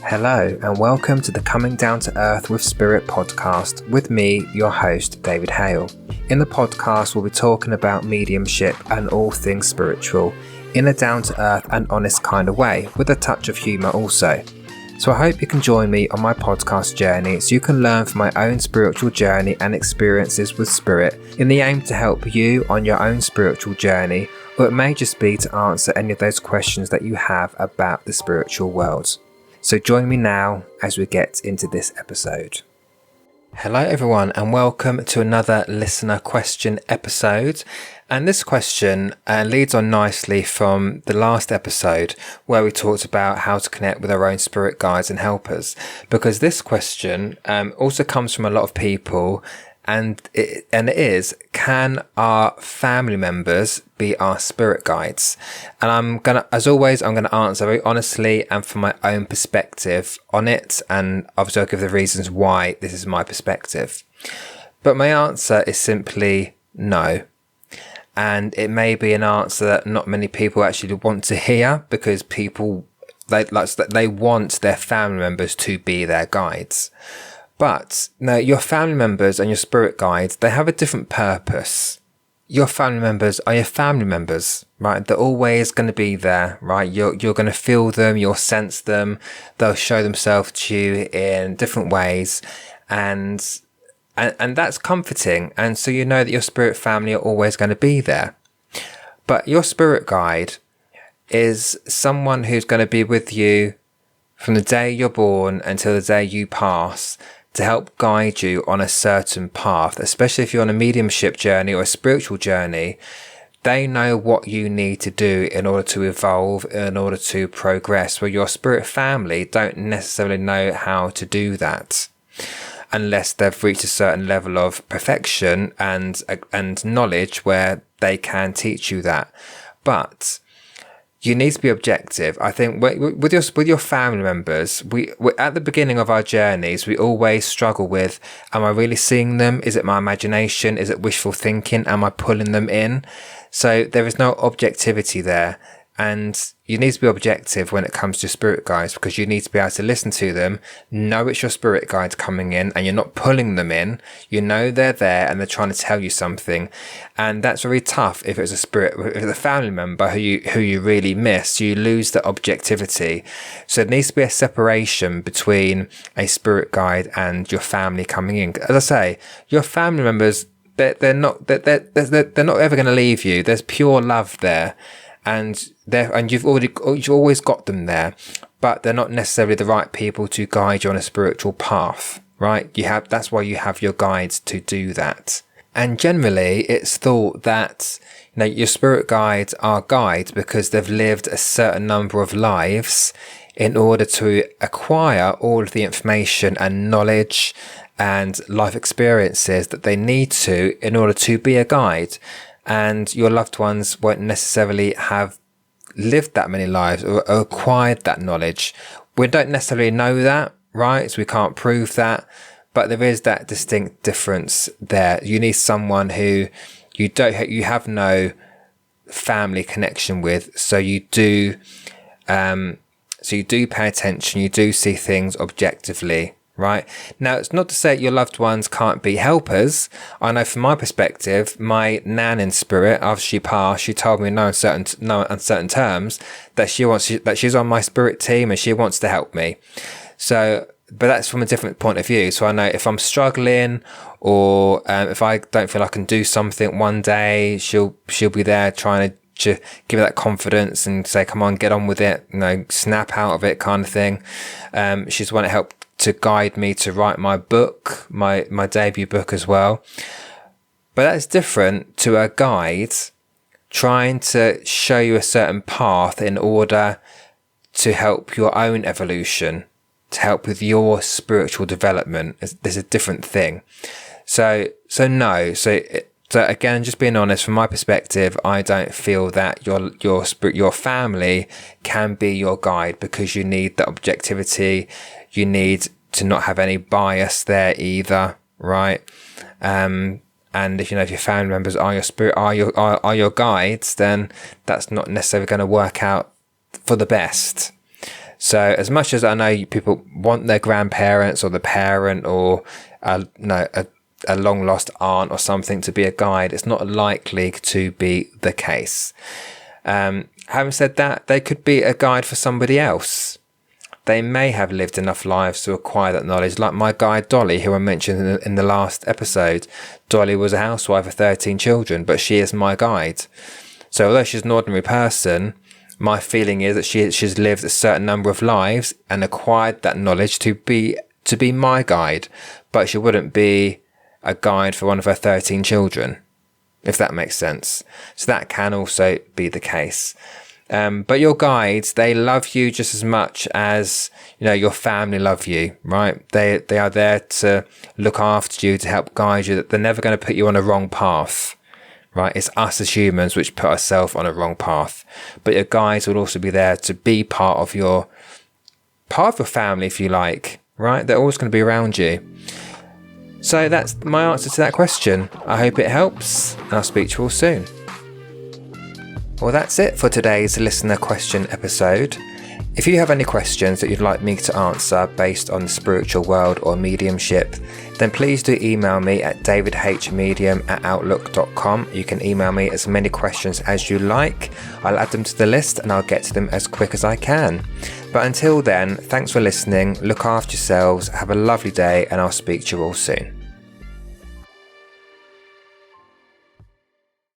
Hello and welcome to the Coming Down to Earth with Spirit podcast with me, your host, David Hale. In the podcast, we'll be talking about mediumship and all things spiritual in a down-to-earth and honest kind of way, with a touch of humour also. So I hope you can join me on my podcast journey so you can learn from my own spiritual journey and experiences with spirit in the aim to help you on your own spiritual journey, or it may just be to answer any of those questions that you have about the spiritual world. So join me now as we get into this episode. Hello everyone and welcome to another listener question episode. And this question leads on nicely from the last episode where we talked about how to connect with our own spirit guides and helpers. Because this question also comes from a lot of people, and it is, can our family members be our spirit guides? And as always, I'm gonna answer very honestly and from my own perspective on it, and obviously I'll give the reasons why this is my perspective. But my answer is simply no. And it may be an answer that not many people actually want to hear, because people they want their family members to be their guides. But no, your family members and your spirit guides, they have a different purpose. Your family members are your family members, right? They're always going to be there, right? You're going to feel them, you'll sense them. They'll show themselves to you in different ways, and that's comforting. And so you know that your spirit family are always going to be there. But your spirit guide is someone who's going to be with you from the day you're born until the day you pass, to help guide you on a certain path, especially if you're on a mediumship journey or a spiritual journey. They know what you need to do in order to evolve, in order to progress, where your spirit family don't necessarily know how to do that unless they've reached a certain level of perfection and knowledge where they can teach you that. But you need to be objective. I think with your family members, we at the beginning of our journeys, we always struggle with, am I really seeing them? Is it my imagination? Is it wishful thinking? Am I pulling them in? So there is no objectivity there. And you need to be objective when it comes to spirit guides, because you need to be able to listen to them, know it's your spirit guides coming in and you're not pulling them in. You know they're there and they're trying to tell you something. And that's very tough if it's if it's a family member who you really miss. You lose the objectivity. So there needs to be a separation between a spirit guide and your family coming in. As I say, your family members, they're not ever going to leave you. There's pure love there. And you've always got them there, but they're not necessarily the right people to guide you on a spiritual path, right? That's why you have your guides to do that. And generally, it's thought that your spirit guides are guides because they've lived a certain number of lives in order to acquire all of the information and knowledge and life experiences that they need to in order to be a guide. And your loved ones won't necessarily have lived that many lives or acquired that knowledge. We don't necessarily know that, right? So we can't prove that, but there is that distinct difference there. You need someone who you have no family connection with, so you do pay attention, you do see things objectively. Right. Now, it's not to say your loved ones can't be helpers. I know from my perspective, my nan in spirit, after she passed, she told me in no uncertain terms that she's on my spirit team and she wants to help me. So, but that's from a different point of view. So I know if I'm struggling or if I don't feel I can do something one day, she'll be there trying to give her that confidence and say, come on, get on with it, snap out of it kind of thing. She's the one that helped to guide me to write my book, my debut book as well. But that's different to a guide trying to show you a certain path in order to help your own evolution, to help with your spiritual development. There's a different thing. So again, just being honest, from my perspective, I don't feel that your family can be your guide, because you need the objectivity. You need to not have any bias there either, right? And if your family members are your spirit, are your guides, then that's not necessarily going to work out for the best. So as much as I know people want their grandparents or the parent or a long lost aunt or something to be a guide, it's not likely to be the case. Having said that, they could be a guide for somebody else. They may have lived enough lives to acquire that knowledge, like my guide Dolly, who I mentioned in the last episode. Dolly was a housewife of 13 children, but she is my guide. So although she's an ordinary person, my feeling is that she's lived a certain number of lives and acquired that knowledge to be my guide, but she wouldn't be a guide for one of her 13 children, if that makes sense. So that can also be the case. But your guides, they love you just as much as, your family love you, right? They are there to look after you, to help guide you. They're never going to put you on a wrong path, right? It's us as humans which put ourselves on a wrong path. But your guides will also be there to be part of your family, if you like, right? They're always going to be around you. So that's my answer to that question. I hope it helps, and I'll speak to you all soon. Well, that's it for today's listener question episode. If you have any questions that you'd like me to answer based on the spiritual world or mediumship, then please do email me at davidhmedium@outlook.com. You can email me as many questions as you like. I'll add them to the list and I'll get to them as quick as I can. But until then, thanks for listening, look after yourselves, have a lovely day, and I'll speak to you all soon.